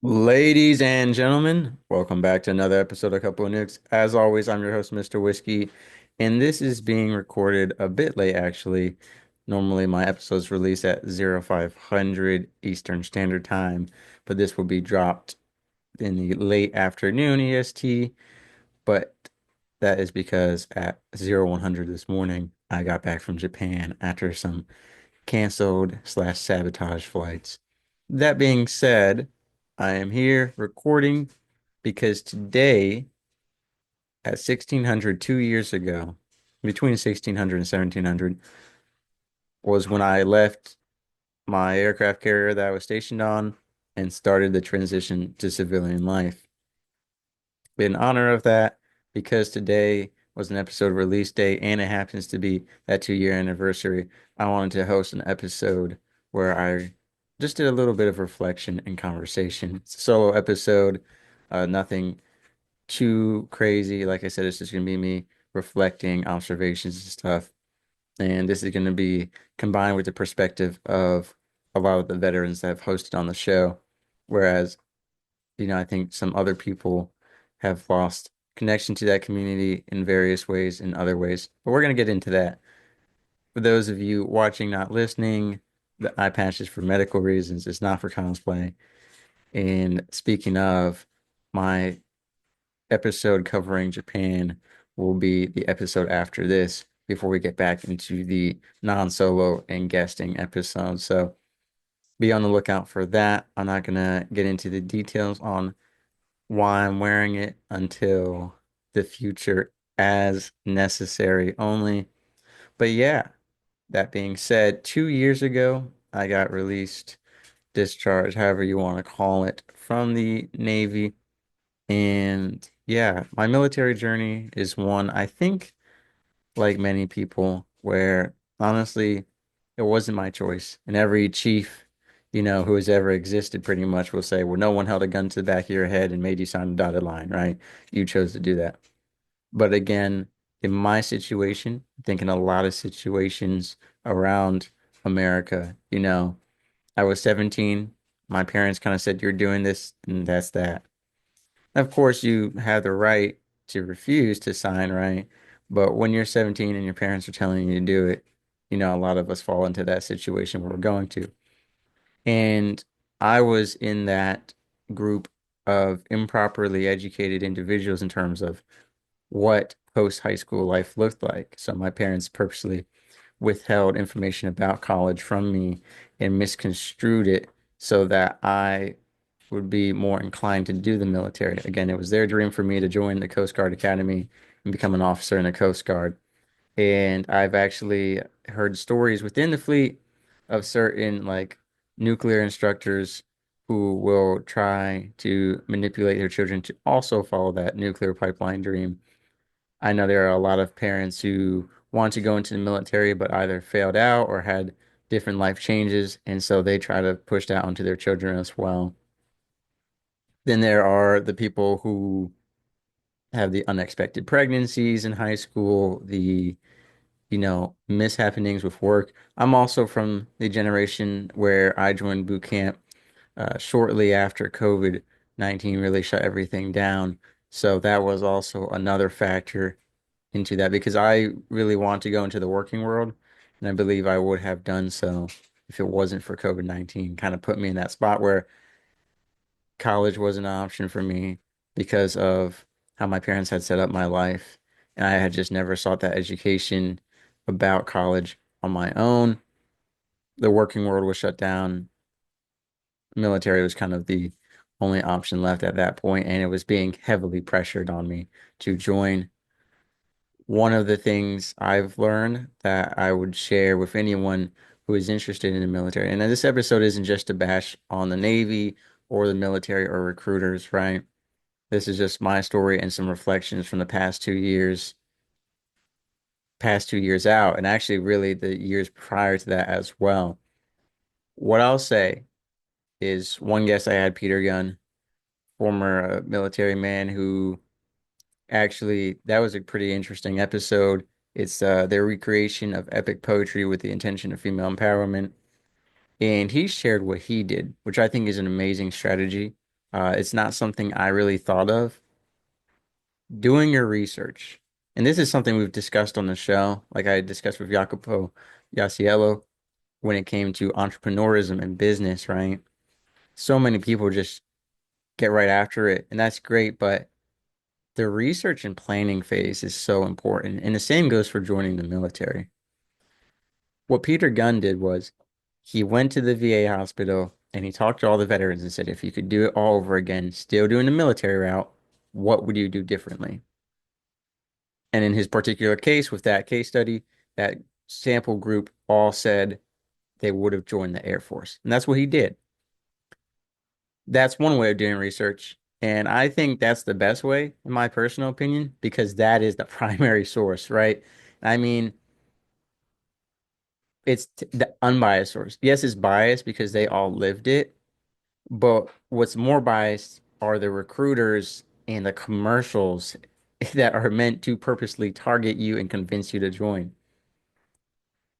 Ladies and gentlemen, welcome back to another episode of Couple of Nukes. As always, I'm your host, Mr. Whiskey, and this is being recorded a bit late, actually. Normally, my episodes release at 0500 Eastern Standard Time, but this will be dropped in the late afternoon EST. But that is because at 0100 this morning, I got back from Japan after some canceled slash sabotage flights. That being said, I am here recording because today at 1600, 2 years ago, between 1600 and 1700, was when I left my aircraft carrier that I was stationed on and started the transition to civilian life. In honor of that, because today was an episode release date and it happens to be that 2 year anniversary, I wanted to host an episode where I just did a little bit of reflection and conversation. It's a solo episode, nothing too crazy. Like I said, it's just going to be me reflecting observations and stuff. And this is going to be combined with the perspective of a lot of the veterans that have hosted on the show. Whereas I think some other people have lost connection to that community in various ways, in other ways. But we're going to get into that. For those of you watching, not listening, the eye patch is for medical reasons. It's not for cosplay. And speaking of, my episode covering Japan will be the episode after this before we get back into the non-solo and guesting episode. So be on the lookout for that. I'm not going to get into the details on why I'm wearing it until the future as necessary only. But yeah, that being said, 2 years ago, I got released, discharged, however you want to call it, from the Navy. And yeah, my military journey is one, I think, like many people, where honestly, it wasn't my choice. And every chief, who has ever existed pretty much will say, well, no one held a gun to the back of your head and made you sign a dotted line, right? You chose to do that. But again, in my situation, I think in a lot of situations around America, I was 17. My parents kind of said, you're doing this, and that's that. Of course, you have the right to refuse to sign, right? But when you're 17 and your parents are telling you to do it, a lot of us fall into that situation where we're going to. And I was in that group of improperly educated individuals in terms of what post high school life looked like. So my parents purposely withheld information about college from me and misconstrued it so that I would be more inclined to do the military. Again, it was their dream for me to join the Coast Guard Academy and become an officer in the Coast Guard. And I've actually heard stories within the fleet of certain like nuclear instructors who will try to manipulate their children to also follow that nuclear pipeline dream. I know there are a lot of parents who want to go into the military but either failed out or had different life changes, and so they try to push that onto their children as well. Then there are the people who have the unexpected pregnancies in high school, the mishappenings with work. I'm also from the generation where I joined boot camp shortly after COVID-19 really shut everything down. So that was also another factor into that because I really want to go into the working world, and I believe I would have done so if it wasn't for COVID-19. Kind of put me in that spot where college was an option for me because of how my parents had set up my life. And I had just never sought that education about college on my own. The working world was shut down. Military was kind of the only option left at that point, and it was being heavily pressured on me to join. One of the things I've learned that I would share with anyone who is interested in the military, and this episode isn't just a bash on the Navy or the military or recruiters, right? This is just my story and some reflections from the past 2 years out, and actually really the years prior to that as well. What I'll say is one guest I had, Peter Gunn, former military man who actually, that was a pretty interesting episode. It's their recreation of epic poetry with the intention of female empowerment. And he shared what he did, which I think is an amazing strategy. It's not something I really thought of. Doing your research. And this is something we've discussed on the show, like I discussed with Jacopo Yaciello when it came to entrepreneurism and business, right? So many people just get right after it, and that's great, but the research and planning phase is so important. And the same goes for joining the military. What Peter Gunn did was he went to the VA hospital and he talked to all the veterans and said, if you could do it all over again, still doing the military route, what would you do differently? And in his particular case, with that case study, that sample group all said they would have joined the Air Force. And that's what he did. That's one way of doing research. And I think that's the best way, in my personal opinion, because that is the primary source, right? I mean, it's the unbiased source. Yes, it's biased because they all lived it, but what's more biased are the recruiters and the commercials that are meant to purposely target you and convince you to join,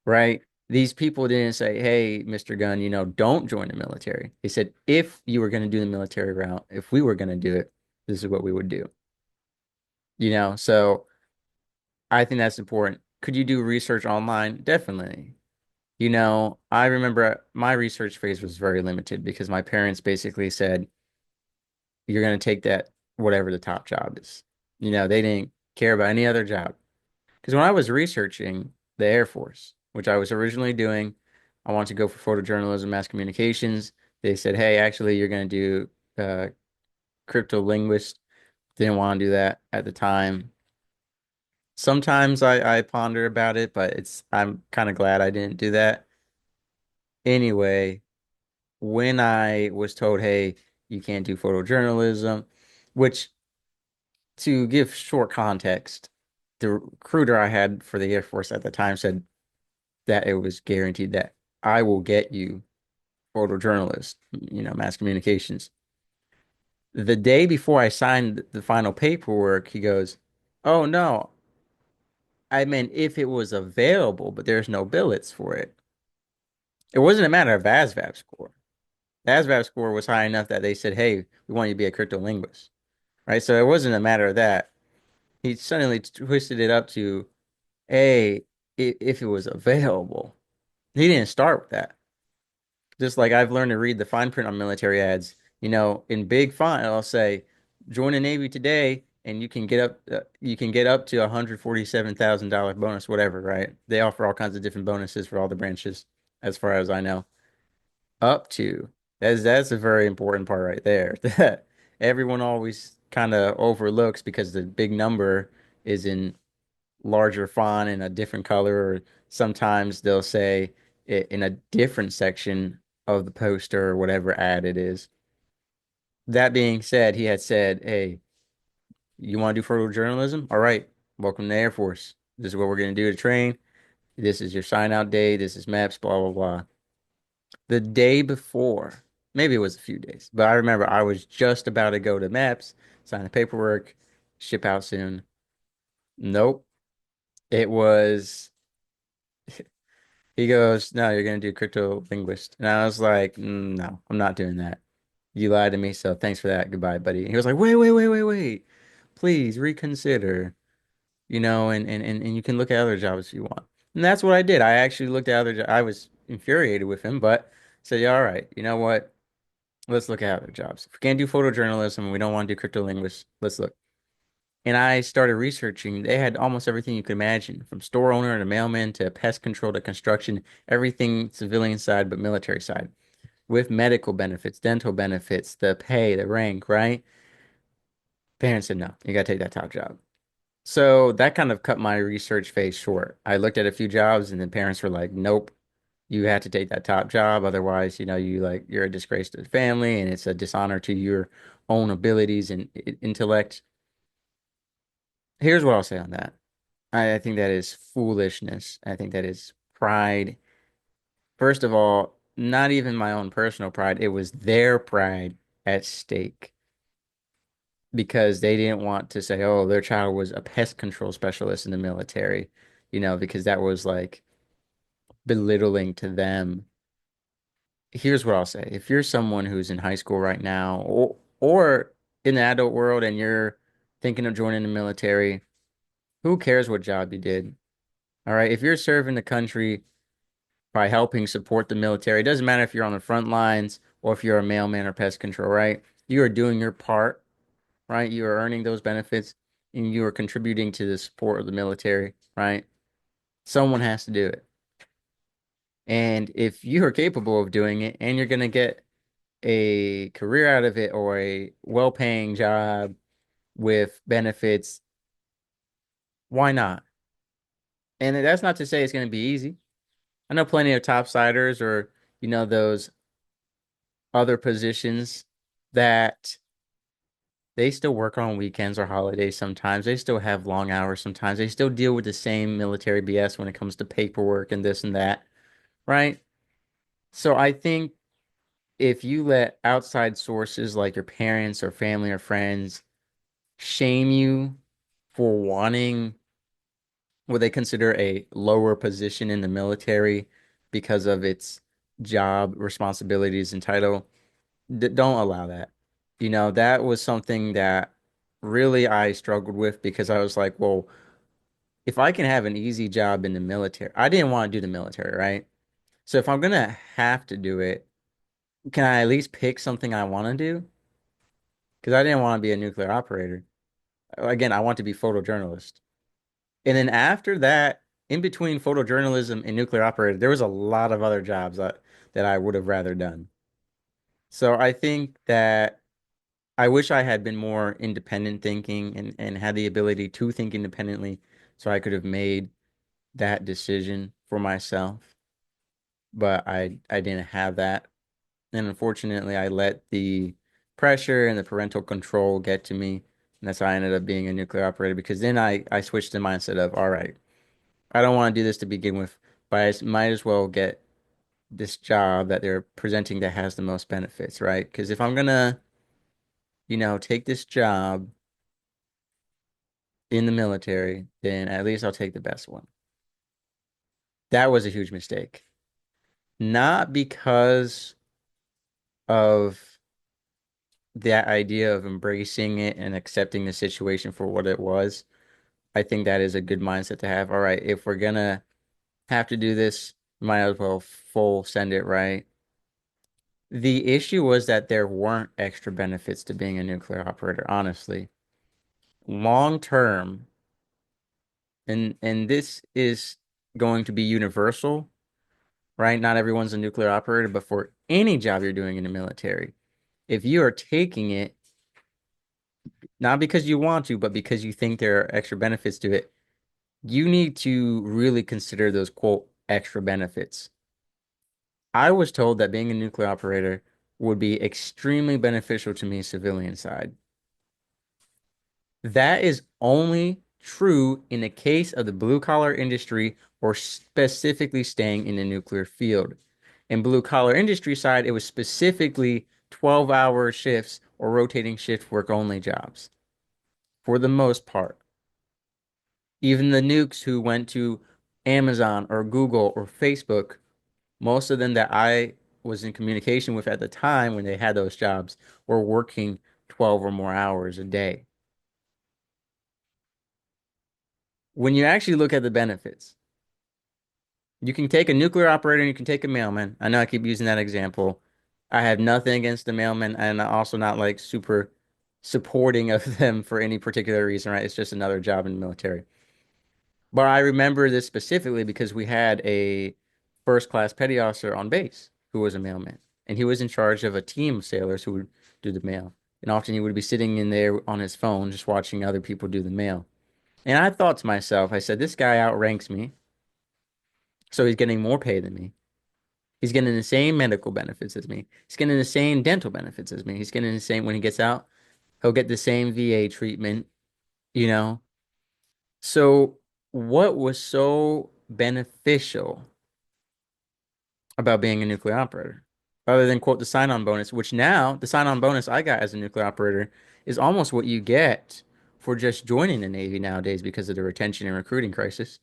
right? These people didn't say, hey, Mr. Gunn, don't join the military. They said, if you were going to do the military route, if we were going to do it, this is what we would do. So I think that's important. Could you do research online? Definitely. I remember my research phase was very limited because my parents basically said, you're going to take that, whatever the top job is. They didn't care about any other job. Because when I was researching the Air Force, which I was originally doing, I wanted to go for photojournalism, mass communications. They said, hey, actually, you're going to do crypto linguist. Didn't want to do that at the time. Sometimes I ponder about it, but I'm kind of glad I didn't do that. Anyway, when I was told, hey, you can't do photojournalism, which to give short context, the recruiter I had for the Air Force at the time said that it was guaranteed that I will get you photojournalist, mass communications. The day before I signed the final paperwork, he goes, oh no, I meant if it was available, but there's no billets for it. It wasn't a matter of ASVAB score. The ASVAB score was high enough that they said, hey, we want you to be a cryptolinguist, right? So it wasn't a matter of that. He suddenly twisted it up to, hey, if it was available. He didn't start with that. Just like I've learned to read the fine print on military ads, in big font, I'll say, join the Navy today and you can get up to $147,000 bonus, whatever, right? They offer all kinds of different bonuses for all the branches, as far as I know. Up to. That's a very important part right there that everyone always kind of overlooks because the big number is in larger font in a different color, or sometimes they'll say it in a different section of the poster or whatever ad it is. That being said, he had said, hey, you want to do photojournalism? All right, welcome to the Air Force. This is what we're going to do to train. This is your sign out day. This is maps, blah, blah, blah. The day before, maybe it was a few days, but I remember I was just about to go to maps, sign the paperwork, ship out soon. Nope. It was He goes, no, you're going to do crypto linguist. And I was like, no, I'm not doing that. You lied to me, so thanks for that. Goodbye, buddy. He was like, wait, wait, wait, wait, wait. Please reconsider, and you can look at other jobs if you want. And that's what I did. I actually looked at other jobs. I was infuriated with him, but said, yeah, all right, you know what? Let's look at other jobs. If we can't do photojournalism and we don't want to do crypto linguists, let's look. And I started researching. They had almost everything you could imagine, from store owner to mailman to pest control to construction, everything civilian side but military side, with medical benefits, dental benefits, the pay, the rank, right? Parents said, no, you got to take that top job. So that kind of cut my research phase short. I looked at a few jobs and then parents were like, nope, you have to take that top job. Otherwise, you're a disgrace to the family and it's a dishonor to your own abilities and intellect. Here's what I'll say on that. I think that is foolishness. I think that is pride. First of all, not even my own personal pride. It was their pride at stake because they didn't want to say, oh, their child was a pest control specialist in the military, because that was like belittling to them. Here's what I'll say. If you're someone who's in high school right now, or in the adult world and you're thinking of joining the military, who cares what job you did? All right. If you're serving the country by helping support the military, it doesn't matter if you're on the front lines or if you're a mailman or pest control, right? You are doing your part, right? You are earning those benefits and you are contributing to the support of the military, right? Someone has to do it. And if you are capable of doing it and you're going to get a career out of it or a well-paying job with benefits, why not? And that's not to say it's going to be easy. I know plenty of topsiders or, those other positions that they still work on weekends or holidays sometimes. They still have long hours sometimes. They still deal with the same military BS when it comes to paperwork and this and that, right? So I think if you let outside sources like your parents or family or friends shame you for wanting what they consider a lower position in the military because of its job responsibilities and title, don't allow that. That was something that really I struggled with because I was like, well, if I can have an easy job in the military, I didn't want to do the military, right? So if I'm gonna have to do it, can I at least pick something I want to do? Because I didn't want to be a nuclear operator. Again, I want to be photojournalist. And then after that, in between photojournalism and nuclear operator, there was a lot of other jobs that I would have rather done. So I think that I wish I had been more independent thinking and had the ability to think independently so I could have made that decision for myself. But I didn't have that. And unfortunately, I let the pressure and the parental control get to me. And that's how I ended up being a nuclear operator because then I switched the mindset of, all right, I don't want to do this to begin with, but might as well get this job that they're presenting that has the most benefits, right? Because if I'm gonna, take this job in the military, then at least I'll take the best one. That was a huge mistake. Not because of that idea of embracing it and accepting the situation for what it was. I think that is a good mindset to have. All right, if we're gonna have to do this, might as well full send it right. The issue was that there weren't extra benefits to being a nuclear operator, honestly. Long term, and this is going to be universal, right? Not everyone's a nuclear operator, but for any job you're doing in the military, if you are taking it not because you want to, but because you think there are extra benefits to it, you need to really consider those quote extra benefits. I was told that being a nuclear operator would be extremely beneficial to me civilian side. That is only true in the case of the blue collar industry or specifically staying in the nuclear field. In blue collar industry side, it was specifically 12-hour shifts or rotating shift work only jobs for the most part. Even the nukes who went to Amazon or Google or Facebook, most of them that I was in communication with at the time when they had those jobs were working 12 or more hours a day. When you actually look at the benefits, you can take a nuclear operator and you can take a mailman. I know I keep using that example. I have nothing against the mailman and I'm also not like super supporting of them for any particular reason, right? It's just another job in the military. But I remember this specifically because we had a first class petty officer on base who was a mailman, and he was in charge of a team of sailors who would do the mail. And often he would be sitting in there on his phone just watching other people do the mail. And I thought to myself, I said, this guy outranks me, so he's getting more pay than me. He's getting the same medical benefits as me. He's getting the same dental benefits as me. He's getting the same when he gets out, he'll get the same VA treatment, you know? So what was so beneficial about being a nuclear operator, other than quote the sign-on bonus, which now the sign-on bonus I got as a nuclear operator is almost what you get for just joining the Navy nowadays because of the retention and recruiting crisis.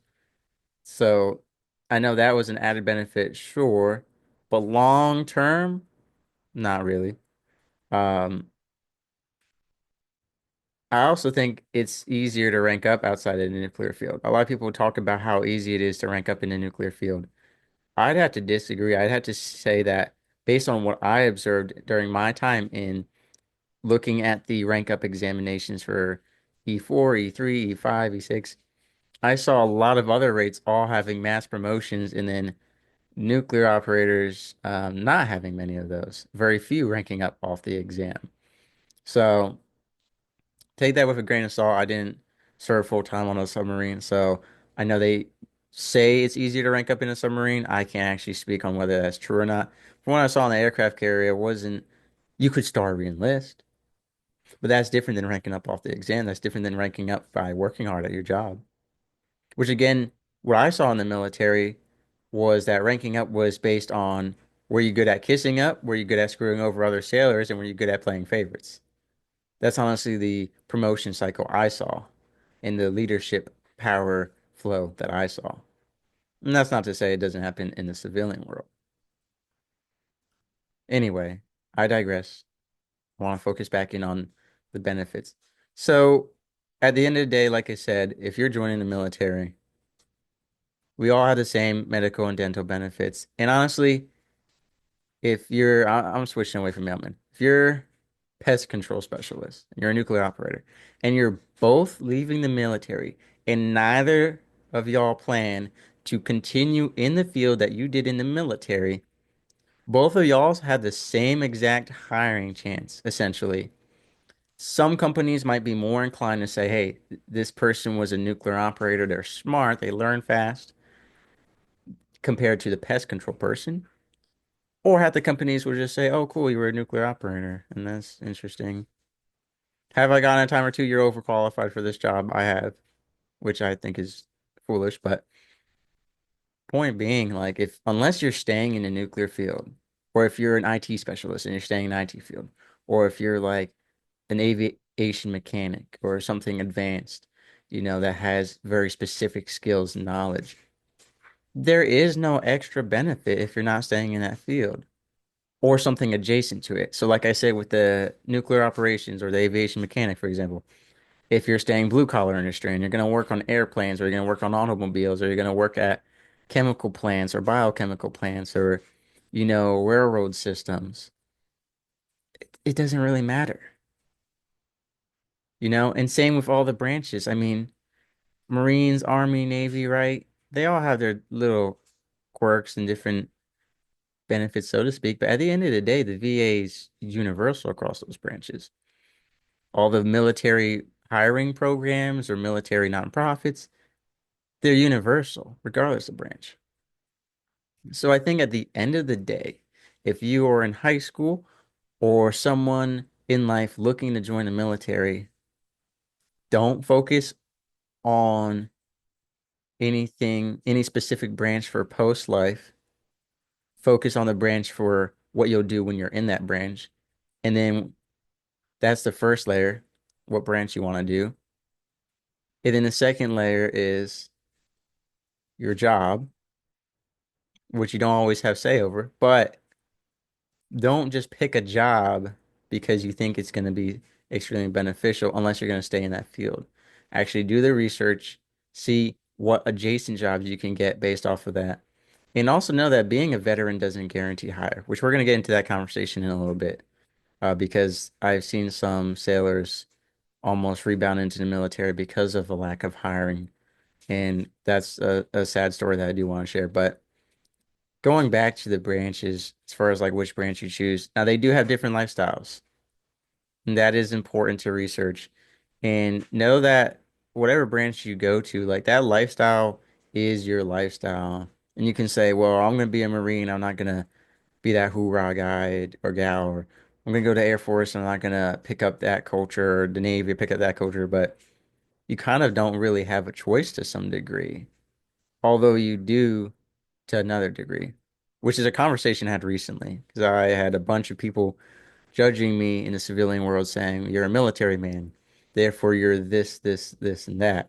So I know that was an added benefit, sure, but long term, not really. Um, I also think it's easier to rank up outside of the nuclear field. A lot of people talk about how easy it is to rank up in the nuclear field. I'd have to disagree. I'd have to say that based on what I observed during my time in looking at the rank up examinations for E4, E3, E5, E6, I saw a lot of other rates all having mass promotions and then nuclear operators not having many of those. Very few ranking up off the exam. So take that with a grain of salt. I didn't serve full time on a submarine, so I know they say it's easier to rank up in a submarine. I can't actually speak on whether that's true or not. From what I saw in the aircraft carrier, it wasn't you could star re-enlist, but that's different than ranking up off the exam. That's different than ranking up by working hard at your job. Which again, what I saw in the military was that ranking up was based on were you good at kissing up, were you good at screwing over other sailors, and were you good at playing favorites. That's honestly the promotion cycle I saw in the leadership power flow that I saw. And that's not to say it doesn't happen in the civilian world. Anyway, I digress. I want to focus back in on the benefits. So, at the end of the day, like I said, if you're joining the military, we all have the same medical and dental benefits. And honestly, if I'm switching away from mailman. If you're pest control specialist, and you're a nuclear operator, and you're both leaving the military, and neither of y'all plan to continue in the field that you did in the military, both of y'all have the same exact hiring chance, essentially. Some companies might be more inclined to say, hey, this person was a nuclear operator, they're smart, they learn fast, compared to the pest control person. Or half the companies will just say, "Oh, cool, you were a nuclear operator, and that's interesting. Have I gotten a time or two? You're overqualified for this job." I have, which I think is foolish. But point being, like, if unless you're staying in the nuclear field, or if you're an IT specialist and you're staying in the IT field, or if you're like an aviation mechanic or something advanced, that has very specific skills and knowledge, there is no extra benefit if you're not staying in that field, or something adjacent to it. So, like I said, with the nuclear operations or the aviation mechanic, for example, if you're staying blue collar industry and you're going to work on airplanes or you're going to work on automobiles or you're going to work at chemical plants or biochemical plants or, railroad systems, it doesn't really matter. And same with all the branches. I mean, Marines, Army, Navy, right? They all have their little quirks and different benefits, so to speak. But at the end of the day, the VA is universal across those branches. All the military hiring programs or military nonprofits, they're universal, regardless of branch. So I think at the end of the day, if you are in high school or someone in life looking to join the military, don't focus on anything, any specific branch for post life. Focus on the branch for what you'll do when you're in that branch. And then that's the first layer, what branch you want to do. And then the second layer is your job, which you don't always have say over, but don't just pick a job because you think it's going to be extremely beneficial unless you're going to stay in that field. Actually do the research, see what adjacent jobs you can get based off of that. And also know that being a veteran doesn't guarantee hire, which we're going to get into that conversation in a little bit, because I've seen some sailors almost rebound into the military because of a lack of hiring. And that's a sad story that I do want to share. But going back to the branches, as far as like which branch you choose, now they do have different lifestyles, and that is important to research. And know that whatever branch you go to, like that lifestyle is your lifestyle. And you can say, well, I'm going to be a Marine. I'm not going to be that hoorah guy or gal, or I'm going to go to Air Force and I'm not going to pick up that culture, or the Navy, pick up that culture. But you kind of don't really have a choice to some degree, although you do to another degree, which is a conversation I had recently because I had a bunch of people judging me in the civilian world saying, you're a military man, therefore you're this, this, this, and that.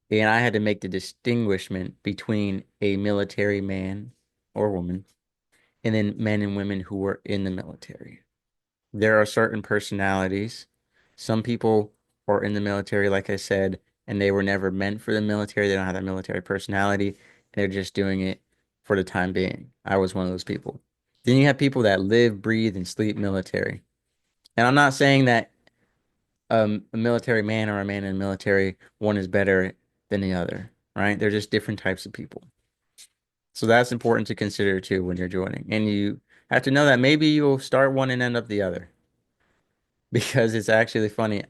And I had to make the distinguishment between a military man or woman and then men and women who were in the military. There are certain personalities, Some people are in the military, like I said, and they were never meant for the military. They don't have that military personality. They're just doing it for the time being. I was one of those people. Then you have people that live, breathe, and sleep military. And I'm not saying that a military man or a man in the military, one is better than the other, right? They're just different types of people. So that's important to consider too when you're joining. And you have to know that maybe you'll start one and end up the other because it's actually funny.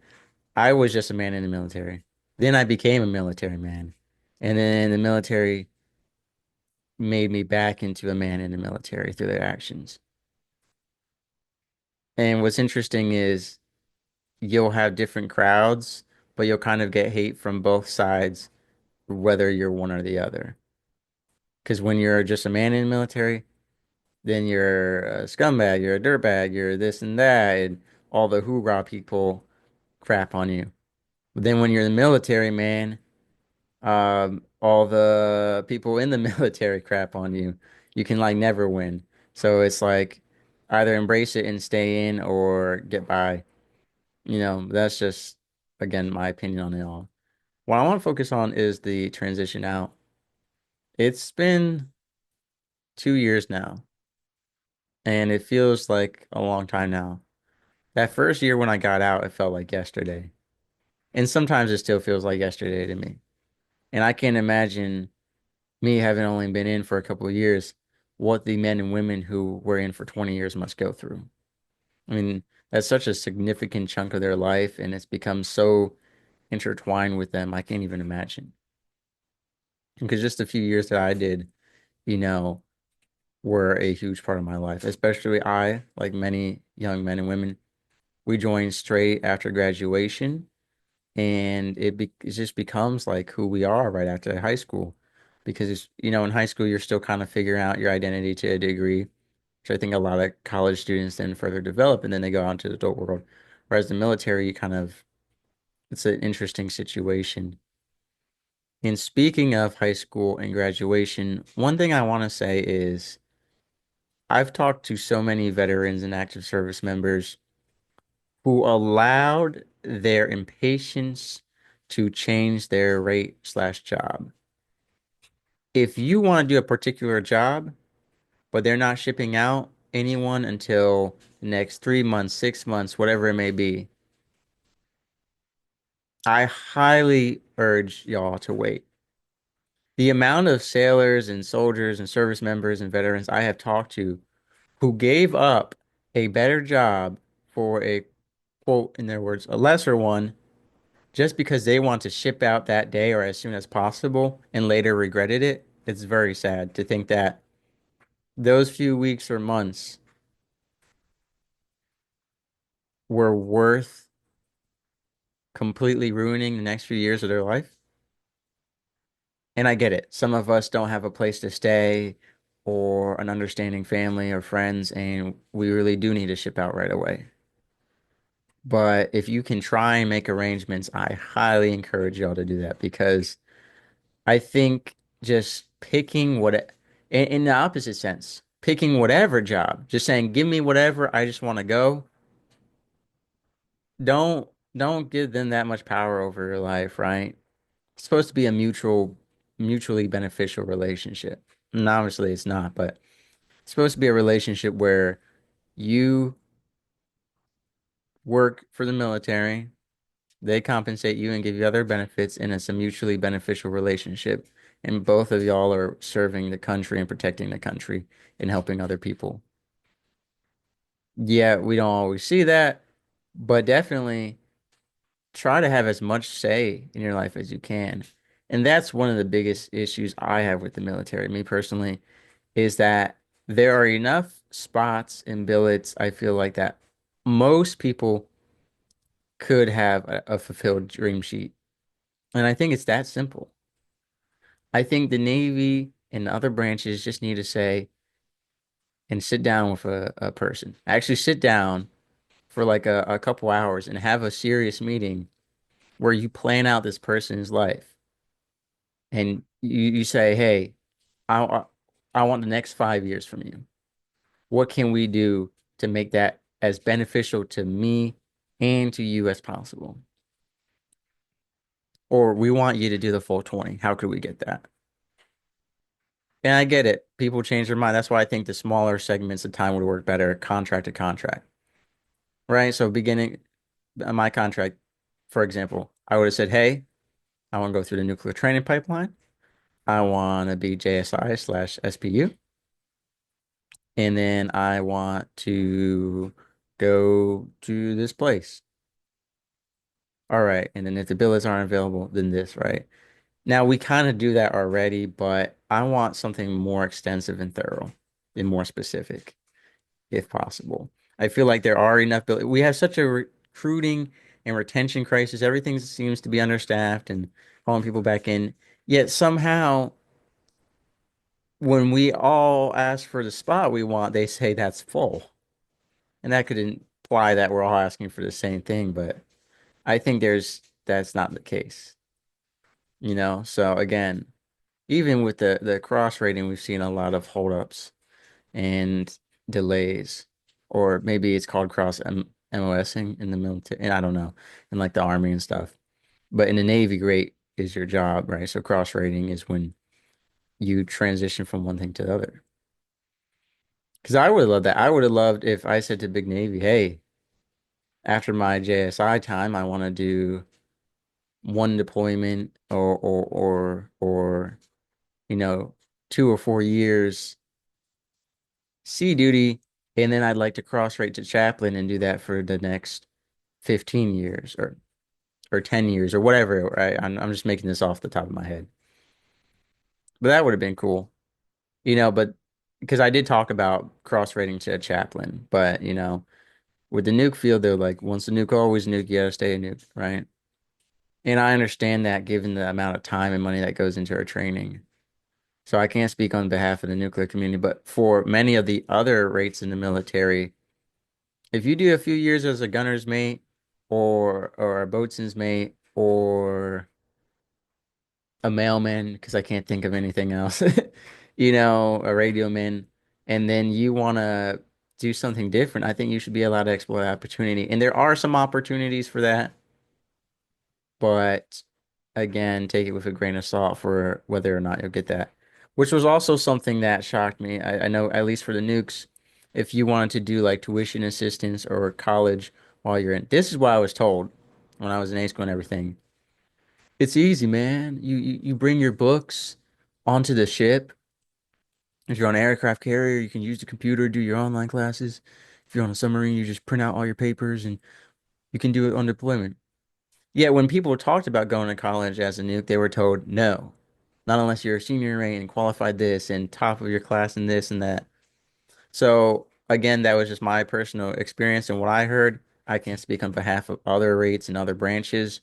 I was just a man in the military. Then I became a military man. And then the military made me back into a man in the military through their actions. And what's interesting is you'll have different crowds, but you'll kind of get hate from both sides, whether you're one or the other. Because when you're just a man in the military, then you're a scumbag, you're a dirtbag, you're this and that, and all the hoorah people crap on you. But then when you're in the military, man, all the people in the military crap on you. You can like never win. So it's like either embrace it and stay in or get by. That's just again my opinion on it all. What I want to focus on is the transition out. It's been 2 years now, and it feels like a long time now. That first year when I got out, it felt like yesterday. And sometimes it still feels like yesterday to me. And I can't imagine me having only been in for a couple of years, what the men and women who were in for 20 years must go through. I mean, that's such a significant chunk of their life, and it's become so intertwined with them. I can't even imagine. Because just a few years that I did, you know, were a huge part of my life, especially I, like many young men and women, we joined straight after graduation, and it just becomes like who we are right after high school. Because in high school you're still kind of figuring out your identity to a degree, which I think a lot of college students then further develop, and then they go out into the adult world. Whereas the military, you kind of it's an interesting situation. And speaking of high school and graduation, one thing I want to say is I've talked to so many veterans and active service members who allowed their impatience to change their rate/job. If you want to do a particular job, but they're not shipping out anyone until the next 3 months, 6 months, whatever it may be, I highly urge y'all to wait. The amount of sailors and soldiers and service members and veterans I have talked to who gave up a better job for a quote, in their words, a lesser one, just because they want to ship out that day or as soon as possible and later regretted it, it's very sad to think that those few weeks or months were worth completely ruining the next few years of their life. And I get it. Some of us don't have a place to stay or an understanding family or friends, and we really do need to ship out right away. But if you can try and make arrangements, I highly encourage y'all to do that because I think just picking in the opposite sense, picking whatever job, just saying, give me whatever, I just want to go. Don't don't give them that much power over your life, right? It's supposed to be a mutually beneficial relationship. And obviously it's not, but it's supposed to be a relationship where you work for the military, they compensate you and give you other benefits, and it's a mutually beneficial relationship. And both of y'all are serving the country and protecting the country and helping other people. Yeah, we don't always see that, but definitely try to have as much say in your life as you can. And that's one of the biggest issues I have with the military, me personally, is that there are enough spots and billets, I feel like that most people could have a fulfilled dream sheet. And I think it's that simple. I think the Navy and the other branches just need to say and sit down with a person. Actually sit down for like a couple hours and have a serious meeting where you plan out this person's life and you say, hey, I I want the next 5 years from you. What can we do to make that as beneficial to me and to you as possible. Or we want you to do the full 20. How could we get that? And I get it. People change their mind. That's why I think the smaller segments of time would work better, contract to contract, right? So beginning my contract, for example, I would have said, hey, I want to go through the nuclear training pipeline. I want to be JSI slash SPU. And then I want to go to this place. All right. And then if the billets aren't available, then this, right? Now we kind of do that already, but I want something more extensive and thorough and more specific, if possible. I feel like there are enough we have such a recruiting and retention crisis. Everything seems to be understaffed and calling people back in. Yet somehow, when we all ask for the spot we want, they say that's full. And that could imply that we're all asking for the same thing, but I think that's not the case, you know? So again, even with the cross rating, we've seen a lot of holdups and delays, or maybe it's called cross MOSing in the military, and I don't know, in like the Army and stuff. But in the Navy, great is your job, right? So cross rating is when you transition from one thing to the other. Because I would have loved that. I would have loved if I said to Big Navy, hey, after my JSI time, I want to do one deployment or you know, 2 or 4 years sea duty, and then I'd like to cross rate to chaplain and do that for the next 15 years or 10 years or whatever, right? I'm just making this off the top of my head. But that would have been cool, you know, but because I did talk about cross rating to a chaplain, but you know, with the nuke field, they're like, once a nuke, always a nuke, you gotta stay a nuke, right? And I understand that given the amount of time and money that goes into our training. So I can't speak on behalf of the nuclear community, but for many of the other rates in the military, if you do a few years as a gunner's mate or a boatswain's mate or a mailman, because I can't think of anything else, you know, a radio man, and then you want to do something different, I think you should be allowed to explore that opportunity. And there are some opportunities for that, but again, take it with a grain of salt for whether or not you'll get that. Which was also something that shocked me. I know, at least for the nukes, if you wanted to do like tuition assistance or college while you're in, this is what I was told when I was in A school and everything. It's easy, man. You bring your books onto the ship. If you're on an aircraft carrier, you can use the computer, do your online classes. If you're on a submarine, you just print out all your papers and you can do it on deployment. Yet when people talked about going to college as a nuke, they were told no, not unless you're a senior rank and qualified this and top of your class and this and that. So again, that was just my personal experience and what I heard. I can't speak on behalf of other rates and other branches,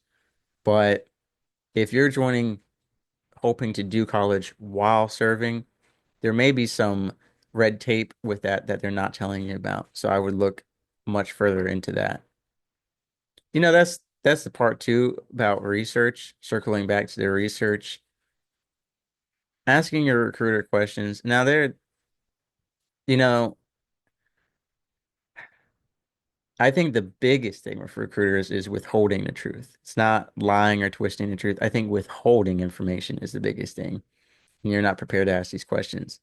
but if you're joining hoping to do college while serving, there may be some red tape with that they're not telling you about. So I would look much further into that. You know, that's the part too about research, circling back to the research, asking your recruiter questions. Now you know, I think the biggest thing with recruiters is withholding the truth. It's not lying or twisting the truth. I think withholding information is the biggest thing. And you're not prepared to ask these questions.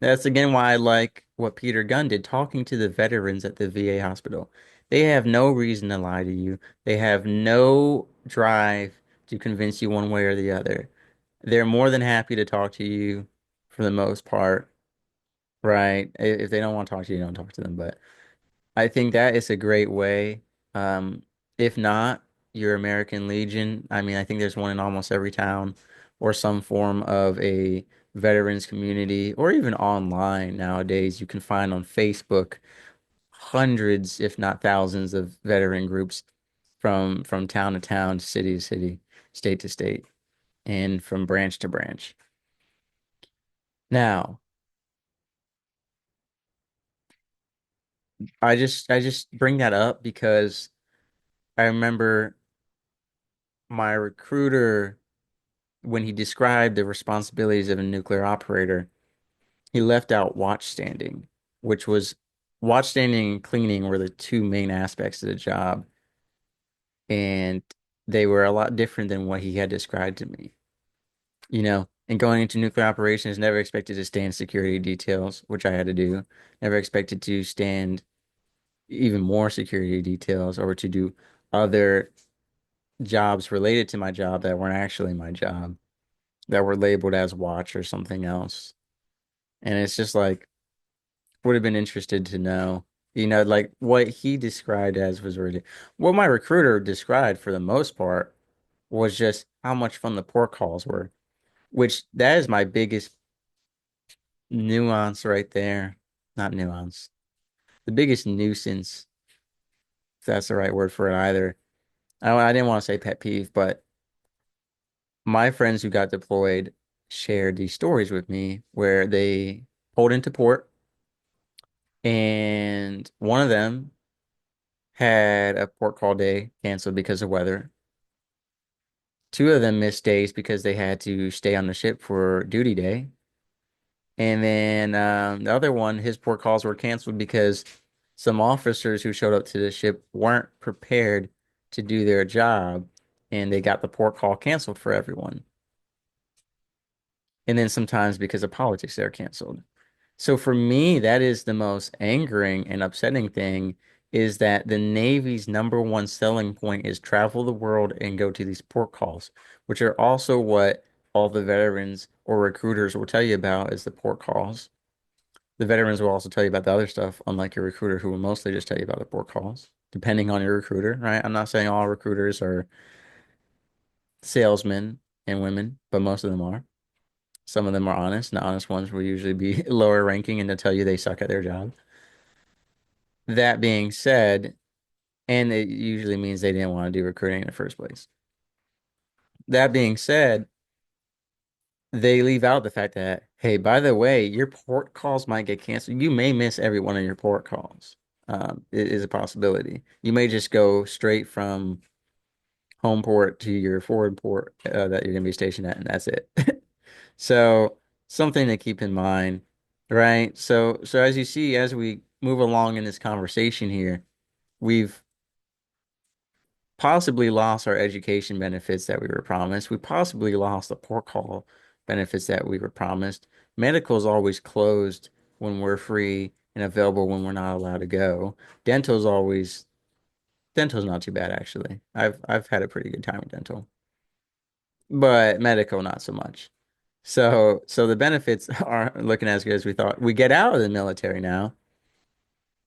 That's again why I like what Peter Gunn did, talking to the veterans at the VA hospital. They have no reason to lie to you. They have no drive to convince you one way or the other. They're more than happy to talk to you for the most part, right? If they don't want to talk to you, don't talk to them. But I think that is a great way. Um, if not, your American Legion. I mean, I think there's one in almost every town or some form of a veterans community or even online nowadays. You can find on Facebook hundreds, if not thousands, of veteran groups from town to town, city to city, state to state, and from branch to branch. Now, I just bring that up because I remember my recruiter when he described the responsibilities of a nuclear operator, he left out watch standing, which was watch standing and cleaning were the two main aspects of the job. and they were a lot different than what he had described to me. And going into nuclear operations, never expected to stand security details, which I had to do. Never expected to stand even more security details or to do other jobs related to my job that weren't actually my job, that were labeled as watch or something else. And it's just like, would have been interested to know, like what he described as was really what my recruiter described for the most part was just how much fun the port calls were, which that is my biggest nuance right there. Not nuance. The biggest nuisance, if that's the right word for it either. I didn't want to say pet peeve, but my friends who got deployed shared these stories with me where they pulled into port and one of them had a port call day canceled because of weather. Two of them missed days because they had to stay on the ship for duty day. And then the other one, his port calls were canceled because some officers who showed up to the ship weren't prepared to do their job, and they got the port call canceled for everyone. And then sometimes because of politics, they're canceled. So for me, that is the most angering and upsetting thing is that the Navy's number one selling point is travel the world and go to these port calls, which are also what all the veterans or recruiters will tell you about is the port calls. The veterans will also tell you about the other stuff, unlike your recruiter, who will mostly just tell you about the port calls, depending on your recruiter, right? I'm not saying all recruiters are salesmen and women, but most of them are. Some of them are honest, and the honest ones will usually be lower ranking and they'll tell you they suck at their job. That being said, and it usually means they didn't want to do recruiting in the first place. That being said, they leave out the fact that, hey, by the way, your port calls might get canceled. You may miss every one of your port calls. It is a possibility. You may just go straight from home port to your forward port that you're going to be stationed at, and that's it. So something to keep in mind, right? So as you see, as we move along in this conversation here, we've possibly lost our education benefits that we were promised. We possibly lost the port call benefits that we were promised. Medical is always closed when we're free and available when we're not allowed to go. Dental's always dental's not too bad actually. I've had a pretty good time with dental, but medical not so much. So the benefits aren't looking as good as we thought. We get out of the military now,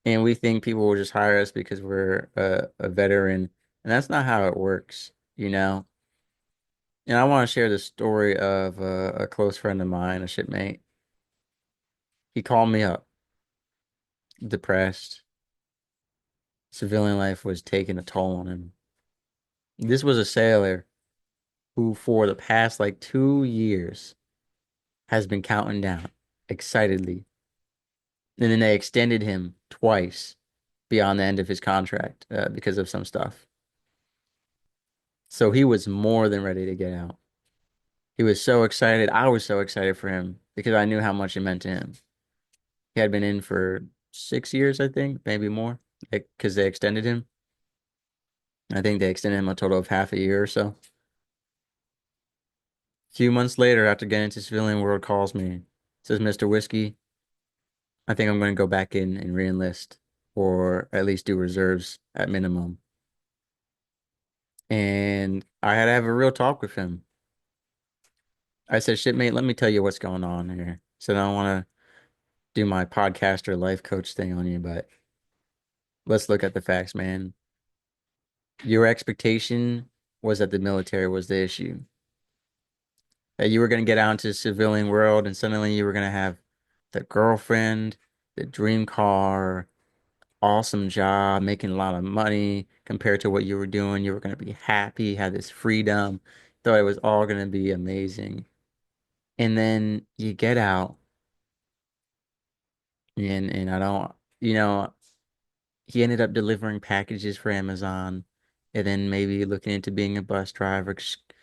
and we think people will just hire us because we're a veteran, and that's not how it works. And I want to share the story of a close friend of mine, a shipmate. He called me up, depressed. Civilian life was taking a toll on him. This was a sailor who, for the past like 2 years, has been counting down excitedly. And then they extended him twice beyond the end of his contract because of some stuff. So he was more than ready to get out. He was so excited. I was so excited for him because I knew how much it meant to him. He had been in for 6 years, I think, maybe more, because they extended him. I think they extended him a total of half a year or so. A few months later, after getting into civilian world, calls me, says, Mr. Whiskey, I think I'm going to go back in and re-enlist or at least do reserves at minimum. And I had to have a real talk with him. I said, shipmate, let me tell you what's going on here. So I don't want to do my podcaster life coach thing on you, but let's look at the facts, man. Your expectation was that the military was the issue. That you were going to get out into the civilian world and suddenly you were going to have the girlfriend, the dream car, awesome job, making a lot of money compared to what you were doing. You were going to be happy, had this freedom, thought it was all going to be amazing. And then you get out and I don't, you know, he ended up delivering packages for Amazon and then maybe looking into being a bus driver. Just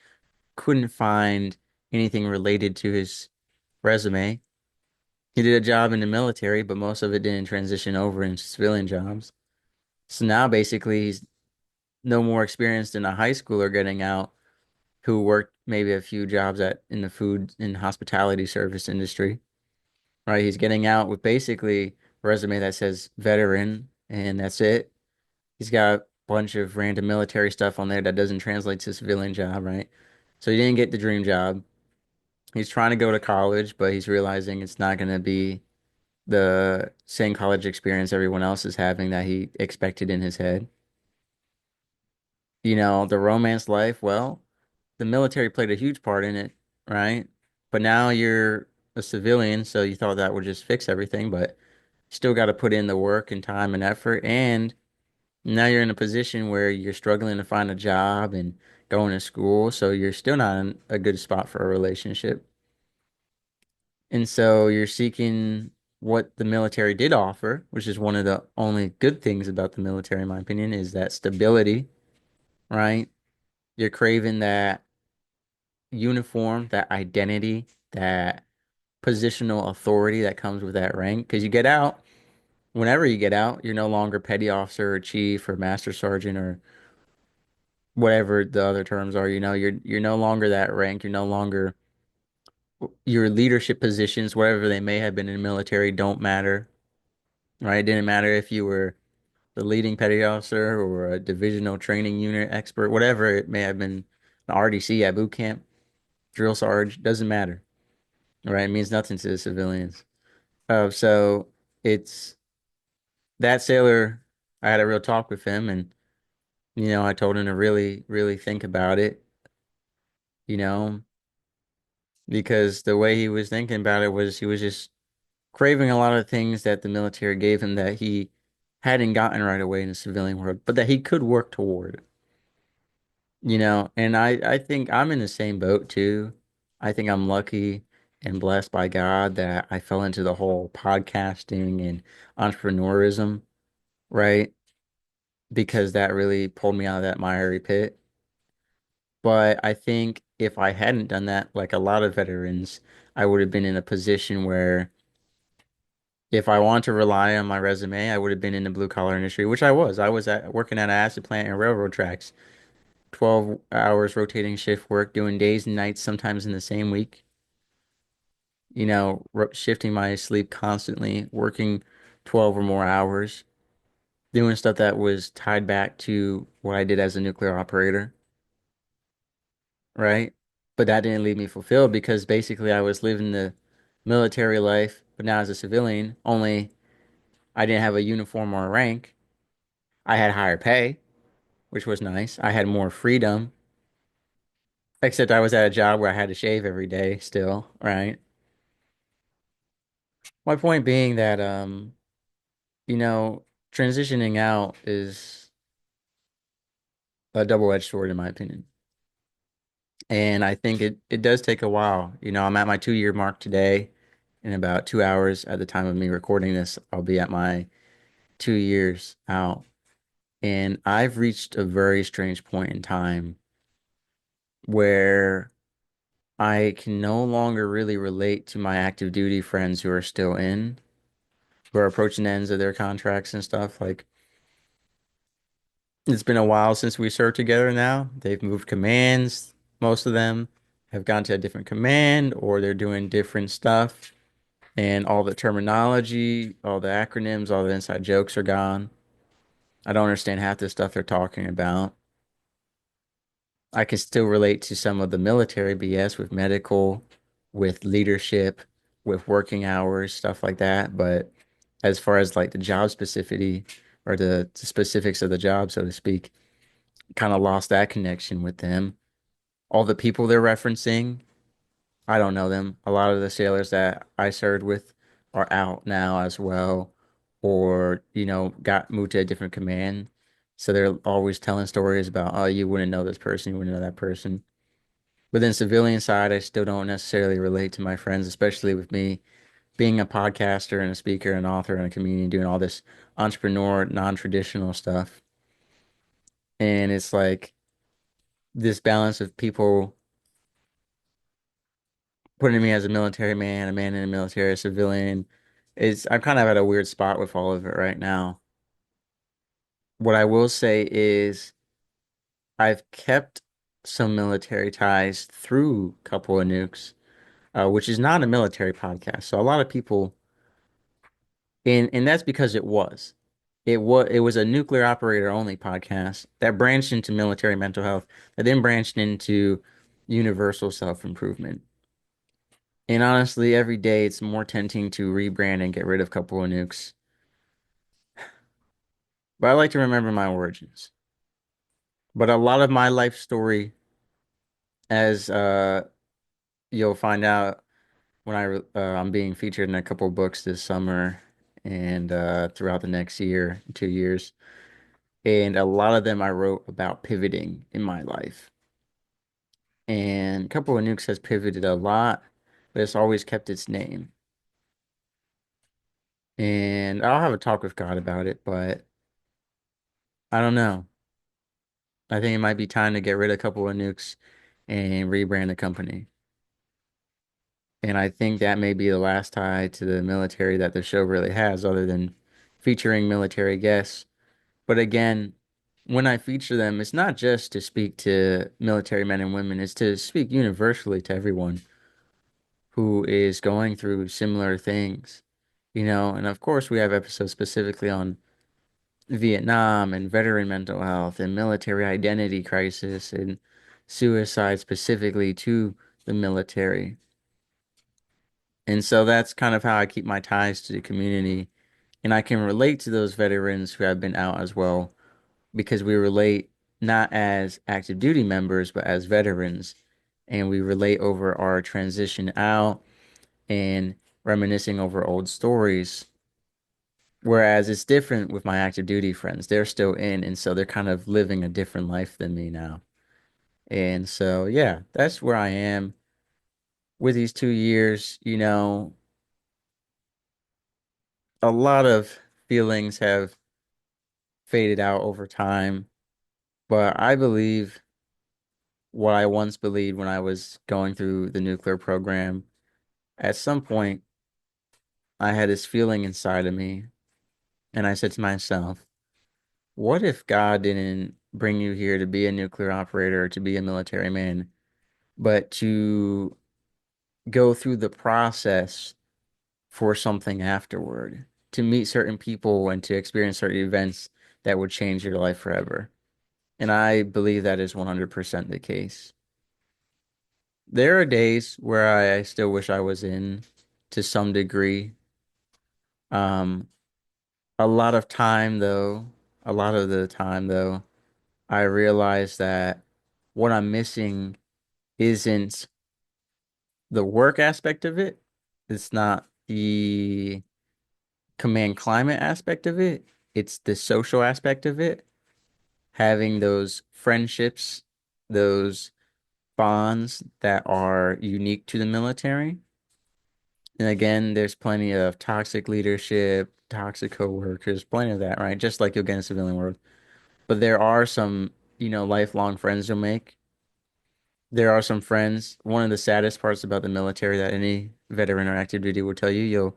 couldn't find anything related to his resume. He did a job in the military, but most of it didn't transition over into civilian jobs. So now basically no more experienced than a high schooler getting out who worked maybe a few jobs at in the food and hospitality service industry, right? He's getting out with basically a resume that says veteran and that's it. He's got a bunch of random military stuff on there that doesn't translate to civilian job, right? So he didn't get the dream job. He's trying to go to college, but he's realizing it's not going to be the same college experience everyone else is having that he expected in his head. The romance life, well, the military played a huge part in it, right? But now you're a civilian, so you thought that would just fix everything, but still got to put in the work and time and effort. And now you're in a position where you're struggling to find a job and going to school, so you're still not in a good spot for a relationship. And so you're seeking what the military did offer, which is one of the only good things about the military, in my opinion, is that stability, right? You're craving that uniform, that identity, that positional authority that comes with that rank. Because you get out, whenever you get out, you're no longer petty officer or chief or master sergeant or whatever the other terms are. You're no longer that rank. You're no longer your leadership positions, whatever they may have been in the military, don't matter, right? It didn't matter if you were the leading petty officer or a divisional training unit expert, whatever it may have been, an RDC at boot camp, drill sarge, doesn't matter, right? It means nothing to the civilians. So it's that sailor. I had a real talk with him, and I told him to really, really think about it, you know, because the way he was thinking about it was he was just craving a lot of things that the military gave him that he hadn't gotten right away in the civilian world, but that he could work toward. And I think I'm in the same boat too. I think I'm lucky and blessed by God that I fell into the whole podcasting and entrepreneurism, right? Because that really pulled me out of that miry pit. But I think if I hadn't done that, like a lot of veterans, I would have been in a position where if I want to rely on my resume, I would have been in the blue collar industry, which I was. I was working at an acid plant and railroad tracks. 12 hours rotating shift work, doing days and nights, sometimes in the same week, shifting my sleep constantly, working 12 or more hours, doing stuff that was tied back to what I did as a nuclear operator, right? But that didn't leave me fulfilled because basically I was living the military life, but now as a civilian, only I didn't have a uniform or a rank. I had higher pay, which was nice. I had more freedom, except I was at a job where I had to shave every day still, right? My point being that you know, transitioning out is a double-edged sword in my opinion. And I think it does take a while. I'm at my 2-year mark today. In about 2 hours at the time of me recording this, I'll be at my 2 years out. And I've reached a very strange point in time where I can no longer really relate to my active duty friends who are still in, who are approaching the ends of their contracts and stuff. Like, it's been a while since we served together now. They've moved commands. Most of them have gone to a different command or they're doing different stuff. And all the terminology, all the acronyms, all the inside jokes are gone. I don't understand half the stuff they're talking about. I can still relate to some of the military BS with medical, with leadership, with working hours, stuff like that. But as far as like the job specificity or the specifics of the job, so to speak, kind of lost that connection with them. All the people they're referencing, I don't know them. A lot of the sailors that I served with are out now as well, or, got moved to a different command. So they're always telling stories about, oh, you wouldn't know this person, you wouldn't know that person. But then civilian side, I still don't necessarily relate to my friends, especially with me being a podcaster and a speaker and author and a comedian, doing all this entrepreneur, non-traditional stuff. And it's like this balance of people putting me as a military man, a man in the military, a civilian, is I'm kind of at a weird spot with all of it right now. What I will say is I've kept some military ties through Couple of Nukes, which is not a military podcast. So a lot of people, and that's because it was a nuclear operator only podcast that branched into military mental health, that then branched into universal self-improvement. And honestly, every day it's more tempting to rebrand and get rid of Couple of Nukes. But I like to remember my origins. But a lot of my life story, as you'll find out when I'm being featured in a couple books this summer and throughout the next year, 2 years, and a lot of them I wrote about pivoting in my life. And a couple of Nukes has pivoted a lot, but it's always kept its name. And I'll have a talk with God about it, but I don't know. I think it might be time to get rid of a couple of Nukes and rebrand the company. And I think that may be the last tie to the military that the show really has, other than featuring military guests. But again, when I feature them, it's not just to speak to military men and women, it's to speak universally to everyone who is going through similar things, And of course, we have episodes specifically on Vietnam and veteran mental health and military identity crisis and suicide specifically to the military. And so that's kind of how I keep my ties to the community. And I can relate to those veterans who have been out as well because we relate not as active duty members, but as veterans. And we relate over our transition out and reminiscing over old stories. Whereas it's different with my active duty friends. They're still in, and so they're kind of living a different life than me now. And so, yeah, that's where I am with these 2 years. A lot of feelings have faded out over time, but I believe what I once believed when I was going through the nuclear program. At some point, I had this feeling inside of me, and I said to myself, what if God didn't bring you here to be a nuclear operator, to be a military man, but to go through the process for something afterward, to meet certain people and to experience certain events that would change your life forever? And I believe that is 100% the case. There are days where I still wish I was in to some degree. Um, a lot of time though, a lot of the time though, I realize that what I'm missing isn't the work aspect of it. It's not the command climate aspect of it. It's the social aspect of it. Having those friendships, those bonds that are unique to the military. And again, there's plenty of toxic leadership, toxic coworkers, plenty of that, right? Just like you'll get in the civilian world. But there are some, lifelong friends you'll make. There are some friends. One of the saddest parts about the military that any veteran or active duty will tell you, you'll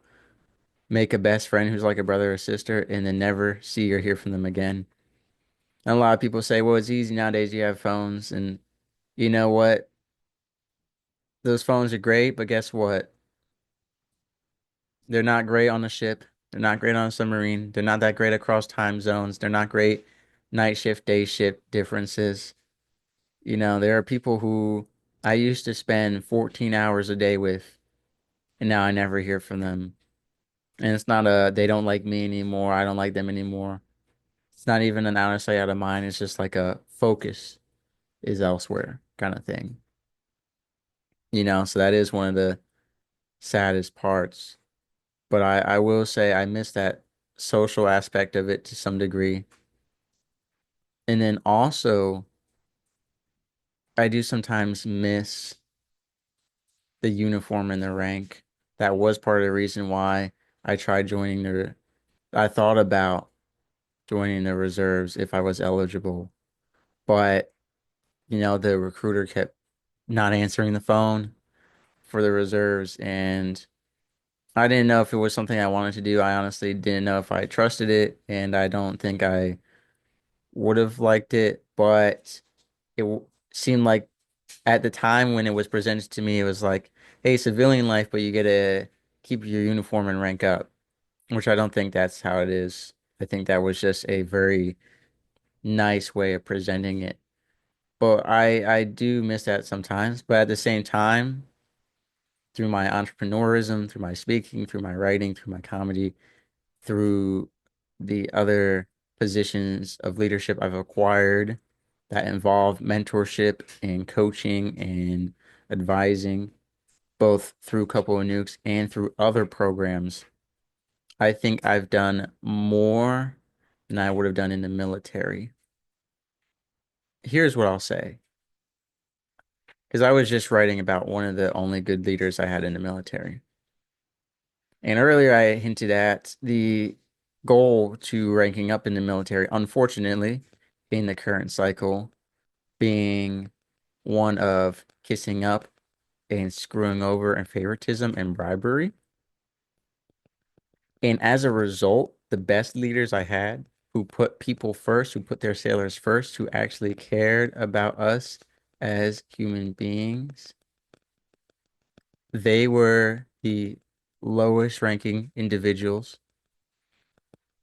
make a best friend who's like a brother or sister and then never see or hear from them again. And a lot of people say, well, it's easy nowadays. You have phones. And you know what? Those phones are great, but guess what? They're not great on a ship. They're not great on a submarine. They're not that great across time zones. They're not great night shift, day shift differences. There are people who I used to spend 14 hours a day with, and now I never hear from them. And it's not they don't like me anymore. I don't like them anymore. It's not even an out of sight, out of mind. It's just like a focus is elsewhere kind of thing. So that is one of the saddest parts. But I will say I miss that social aspect of it to some degree. And then also, I do sometimes miss the uniform and the rank. That was part of the reason why I tried I thought about joining the reserves if I was eligible. But, the recruiter kept not answering the phone for the reserves. And I didn't know if it was something I wanted to do. I honestly didn't know if I trusted it. And I don't think I would have liked it. But seemed like at the time when it was presented to me, it was like, hey, civilian life, but you get to keep your uniform and rank up, which I don't think that's how it is. I think that was just a very nice way of presenting it. But I do miss that sometimes. But at the same time, through my entrepreneurism, through my speaking, through my writing, through my comedy, through the other positions of leadership I've acquired that involve mentorship and coaching and advising, both through Couple of Nukes and through other programs, I think I've done more than I would have done in the military. Here's what I'll say, because I was just writing about one of the only good leaders I had in the military. And earlier I hinted at the goal to ranking up in the military, unfortunately, in the current cycle, being one of kissing up and screwing over and favoritism and bribery. And as a result, the best leaders I had who put people first, who put their sailors first, who actually cared about us as human beings, they were the lowest ranking individuals.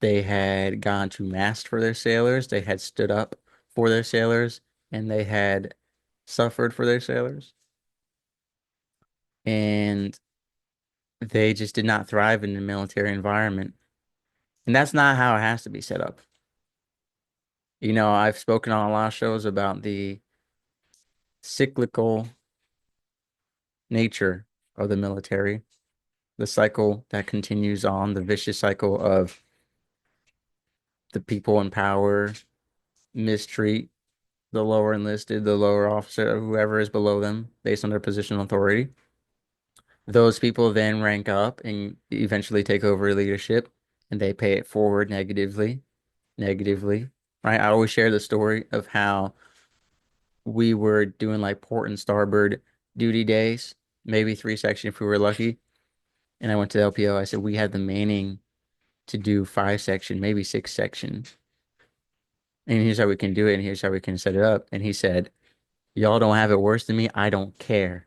They had gone to mast for their sailors, they had stood up for their sailors, and they had suffered for their sailors. And they just did not thrive in the military environment. And that's not how it has to be set up. I've spoken on a lot of shows about the cyclical nature of the military, the cycle that continues on, the vicious cycle of the people in power mistreat the lower enlisted, the lower officer, whoever is below them based on their position of authority. Those people then rank up and eventually take over leadership and they pay it forward negatively, right? I always share the story of how we were doing like port and starboard duty days, maybe three section if we were lucky. And I went to the LPO. I said we had the manning to do five section, maybe six section. And here's how we can do it, and here's how we can set it up. And he said, y'all don't have it worse than me. I don't care.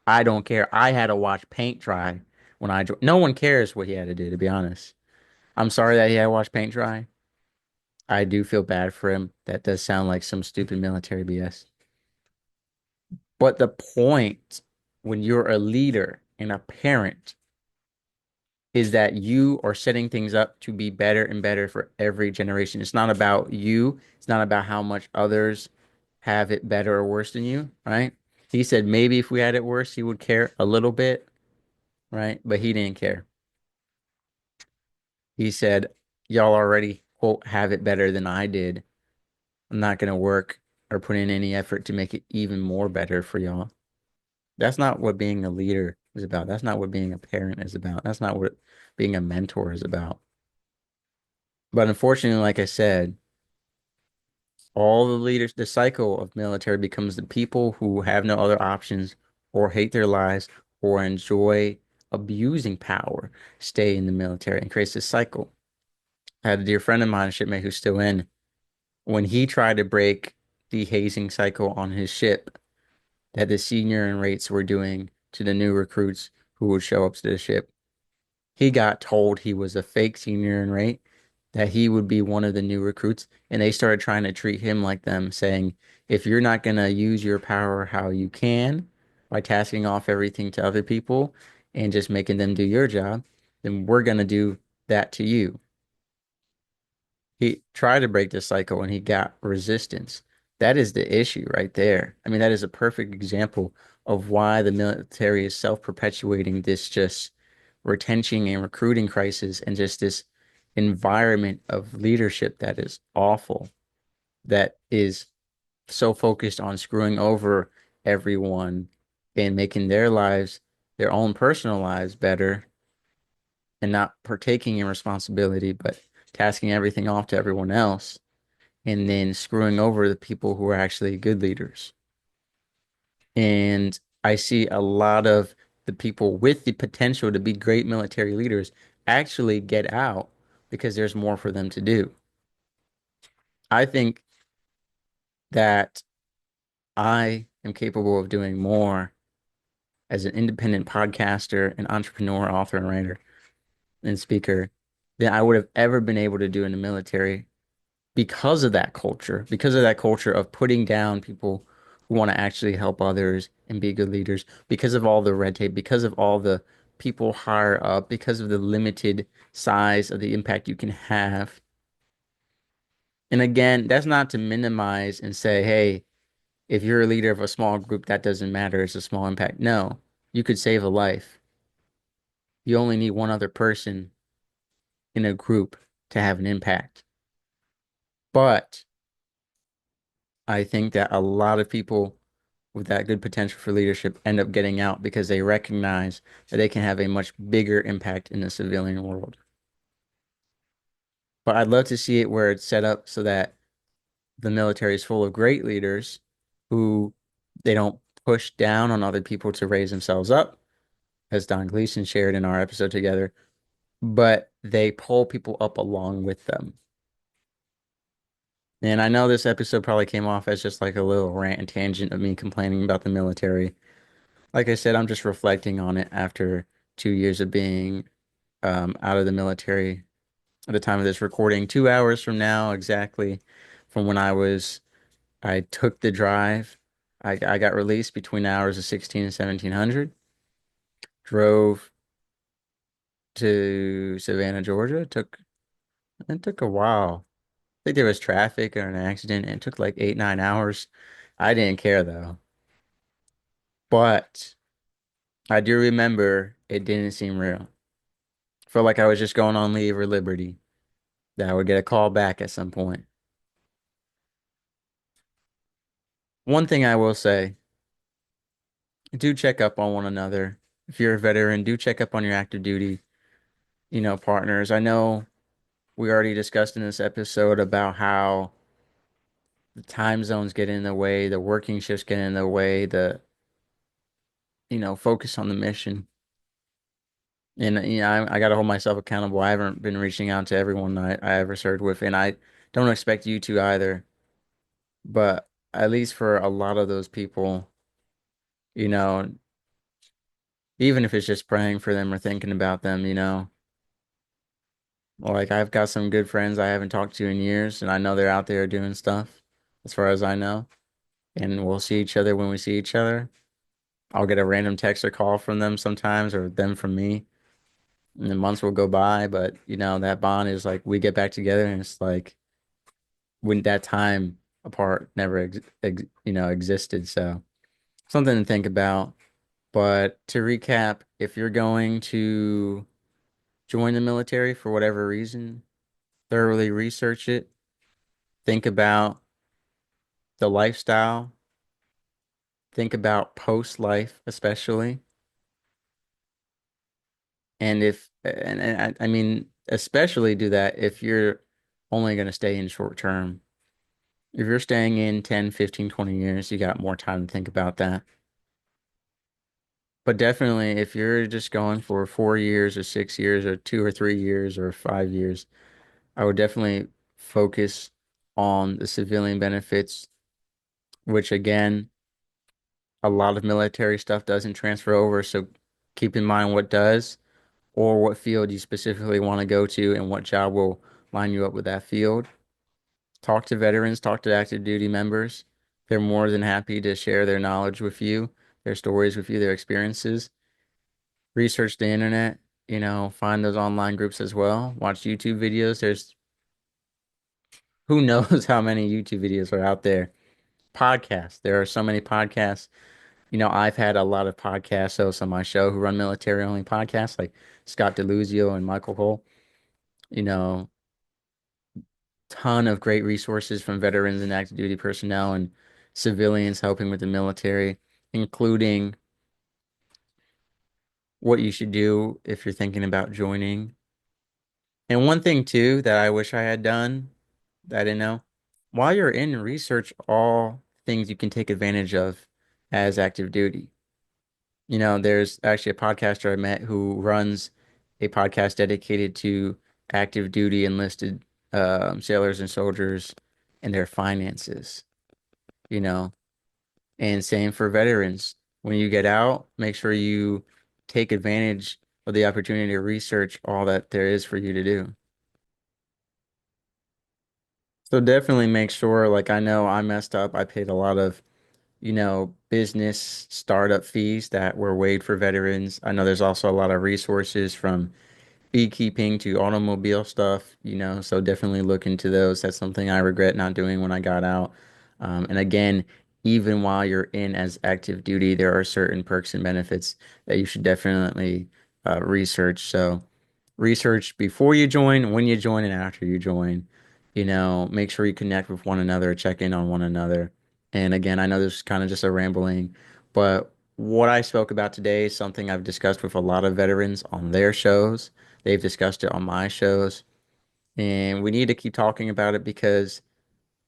I don't care. I had to watch paint dry when I no one cares what he had to do, to be honest. I'm sorry that he had to watch paint dry. I do feel bad for him. That does sound like some stupid military BS. But the point when you're a leader and a parent is that you are setting things up to be better and better for every generation. It's not about you. It's not about how much others have it better or worse than you, right? He said maybe if we had it worse, he would care a little bit, right? But he didn't care. He said, y'all already, quote, have it better than I did. I'm not going to work or put in any effort to make it even more better for y'all. That's not what being a leader is about. That's not what being a parent is about. That's not what being a mentor is about. But unfortunately, like I said, all the leaders, the cycle of military becomes the people who have no other options or hate their lives or enjoy abusing power stay in the military and creates this cycle. I had a dear friend of mine, a shipmate who's still in, when he tried to break the hazing cycle on his ship that the senior and rates were doing to the new recruits who would show up to the ship. He got told he was a fake senior in rate, that he would be one of the new recruits, and they started trying to treat him like them, saying, if you're not going to use your power how you can by tasking off everything to other people and just making them do your job, then we're going to do that to you. He tried to break the cycle and he got resistance. That is the issue right there. I mean, that is a perfect example of why the military is self-perpetuating this just retention and recruiting crisis and just this environment of leadership that is awful, that is so focused on screwing over everyone and making their lives, their own personal lives better and not partaking in responsibility, but tasking everything off to everyone else and then screwing over the people who are actually good leaders. And I see a lot of the people with the potential to be great military leaders actually get out because there's more for them to do. I think that I am capable of doing more as an independent podcaster, an entrepreneur, author, and writer and speaker than I would have ever been able to do in the military because of that culture of putting down people who want to actually help others and be good leaders, because of all the red tape, because of all the people higher up, because of the limited size of the impact you can have. And again, that's not to minimize and say, hey, if you're a leader of a small group, that doesn't matter. It's a small impact. No, you could save a life. You only need one other person in a group to have an impact. But I think that a lot of people with that good potential for leadership end up getting out because they recognize that they can have a much bigger impact in the civilian world. But I'd love to see it where it's set up so that the military is full of great leaders who they don't push down on other people to raise themselves up, as Don Gleason shared in our episode together, but they pull people up along with them. And I know this episode probably came off as just like a little rant and tangent of me complaining about the military. Like I said, I'm just reflecting on it after 2 years of being out of the military at the time of this recording. 2 hours from now, exactly from when I took the drive. I got released between the hours of 16 and 1700. Drove to Savannah, Georgia. It took a while. I think there was traffic or an accident, and it took like 8, 9 hours. I didn't care though. But I do remember it didn't seem real. Felt like I was just going on leave or liberty, that I would get a call back at some point. One thing I will say, do check up on one another. If you're a veteran, do check up on your active duty, partners. I know we already discussed in this episode about how the time zones get in the way, the working shifts get in the way, focus on the mission. And I got to hold myself accountable. I haven't been reaching out to everyone I ever served with, and I don't expect you to either. But at least for a lot of those people, you know, even if it's just praying for them or thinking about them. Like I've got some good friends I haven't talked to in years, and I know they're out there doing stuff, as far as I know. And we'll see each other when we see each other. I'll get a random text or call from them sometimes, or them from me. And then months will go by, but that bond is like we get back together, and it's like when that time apart never existed. So something to think about. But to recap, if you're going to join the military for whatever reason, thoroughly research it. Think about the lifestyle. Think about post life, especially. And I mean, especially do that if you're only going to stay in short term. If you're staying in 10, 15, 20 years, you got more time to think about that. But definitely, if you're just going for 4 years or 6 years or 2 or 3 years or 5 years, I would definitely focus on the civilian benefits, which again, a lot of military stuff doesn't transfer over. So keep in mind what does or what field you specifically want to go to and what job will line you up with that field. Talk to veterans, talk to active duty members. They're more than happy to share their knowledge with you, their stories with you, their experiences. Research the internet, find those online groups as well. Watch YouTube videos. There's who knows how many YouTube videos are out there. Podcasts. There are so many podcasts. I've had a lot of podcast hosts on my show who run military only podcasts like Scott DeLuzio and Michael Cole. You know, ton of great resources from veterans and active duty personnel and civilians helping with the military, including what you should do if you're thinking about joining. And one thing too that I wish I had done that I didn't know, while you're in research, all things you can take advantage of as active duty. There's actually a podcaster I met who runs a podcast dedicated to active duty enlisted sailors and soldiers and their finances. You know, And same for veterans. When you get out, make sure you take advantage of the opportunity to research all that there is for you to do. So definitely make sure, like I know I messed up. I paid a lot of, business startup fees that were waived for veterans. I know there's also a lot of resources from beekeeping to automobile stuff, so definitely look into those. That's something I regret not doing when I got out. And again, even while you're in as active duty, there are certain perks and benefits that you should definitely research. So research before you join, when you join, and after you join. Make sure you connect with one another, check in on one another. And again, I know this is kind of just a rambling, but what I spoke about today is something I've discussed with a lot of veterans on their shows. They've discussed it on my shows. And we need to keep talking about it because,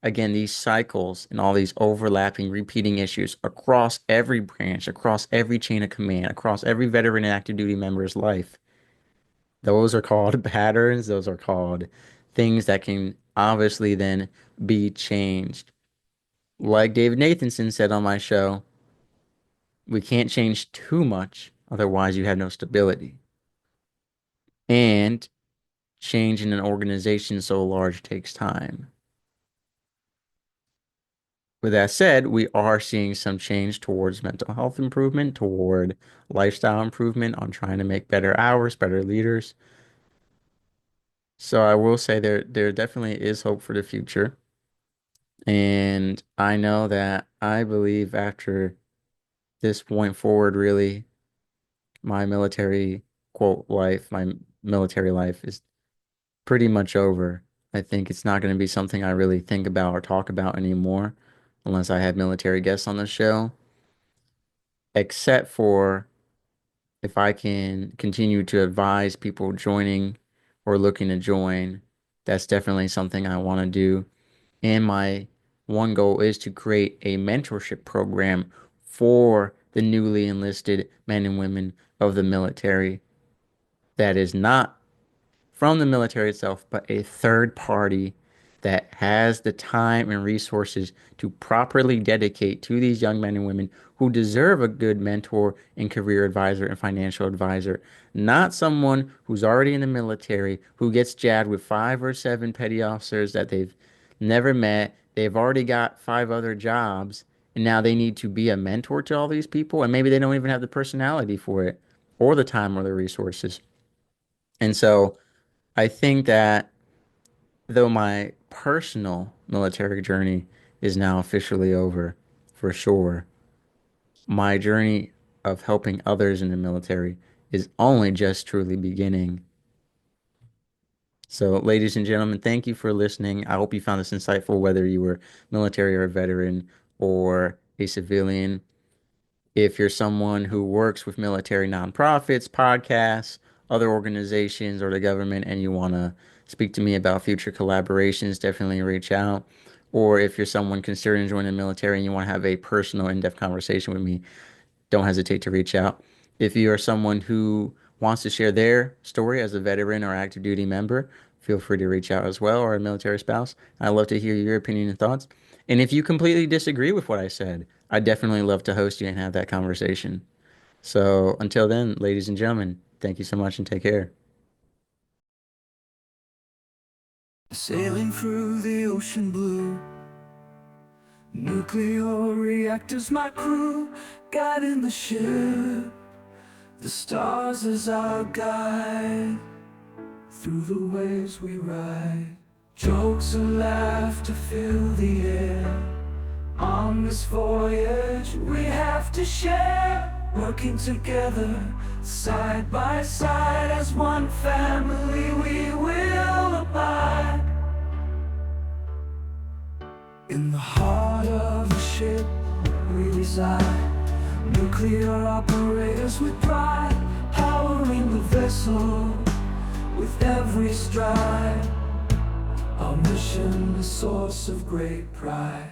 again, these cycles and all these overlapping, repeating issues across every branch, across every chain of command, across every veteran and active duty member's life, those are called patterns. Those are called things that can obviously then be changed. Like David Nathanson said on my show, we can't change too much, otherwise you have no stability. And change in an organization so large takes time. With that said, we are seeing some change towards mental health improvement, toward lifestyle improvement, on trying to make better hours, better leaders. So I will say there definitely is hope for the future. And I know that I believe after this point forward, really, my military my military life is pretty much over. I think it's not going to be something I really think about or talk about anymore unless I have military guests on the show, except for if I can continue to advise people joining or looking to join. That's definitely something I want to do. And my one goal is to create a mentorship program for the newly enlisted men and women of the military that is not from the military itself, but a third party that has the time and resources to properly dedicate to these young men and women who deserve a good mentor and career advisor and financial advisor, not someone who's already in the military who gets jabbed with 5 or 7 petty officers that they've never met. They've already got 5 other jobs, and now they need to be a mentor to all these people, and maybe they don't even have the personality for it or the time or the resources. And so I think that though my personal military journey is now officially over, for sure, my journey of helping others in the military is only just truly beginning. So, ladies and gentlemen, thank you for listening. I hope you found this insightful, whether you were military or a veteran or a civilian. If you're someone who works with military nonprofits, podcasts, other organizations, or the government, and you want to speak to me about future collaborations, definitely reach out. Or if you're someone considering joining the military and you want to have a personal, in-depth conversation with me, don't hesitate to reach out. If you are someone who wants to share their story as a veteran or active duty member, feel free to reach out as well, or a military spouse. I'd love to hear your opinion and thoughts. And if you completely disagree with what I said, I'd definitely love to host you and have that conversation. So until then, ladies and gentlemen, thank you so much and take care. Sailing through the ocean blue, nuclear reactors my crew, guiding the ship, the stars as our guide, through the waves we ride. Jokes and laughter fill the air, on this voyage we have to share, working together, side by side, as one family we will abide. In the heart of the ship we reside, nuclear operators with pride, powering the vessel with every stride. Our mission, a source of great pride.